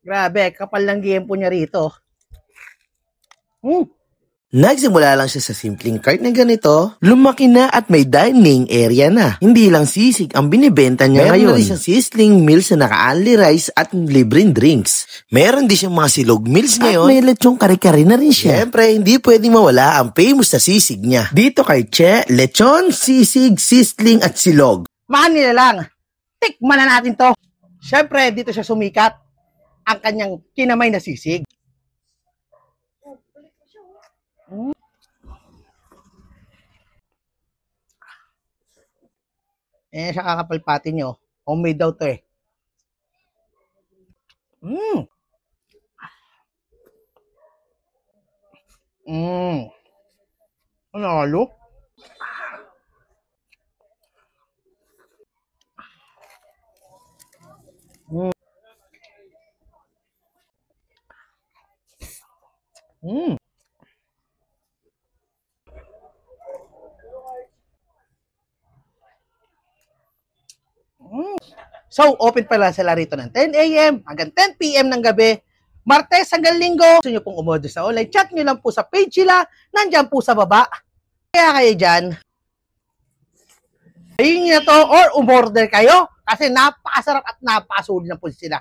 Grabe, kapal ng game po niya rito. Nagsimula lang siya sa simpleng cart na ganito, lumaki na at may dining area na. Hindi lang sisig ang binibenta niya ngayon. Meron na siyang sizzling meals na naka-only rice at libreng drinks. Meron din siyang mga silog meals ngayon. At may lechong kare-kare na rin siya. Siyempre, hindi pwedeng mawala ang famous na sisig niya. Dito kay Che, lechon, sisig, sizzling at silog. Mahal nila lang. Tikman na natin to. Siyempre, dito siya sumikat. Ang kanyang kinamay na sisig. Siya kakapalpati nyo. Homemade daw to eh. Ano halo? So, open pala sila rito ng 10 a.m. hanggang 10 p.m. ng gabi. Martes hanggang Linggo. Gusto nyo pong umorder sa online, chat nyo lang po sa page sila. Nandyan po sa baba. Kaya kayo dyan, ayun nyo to or umorder kayo kasi napakasarap at napakasulit na po sila.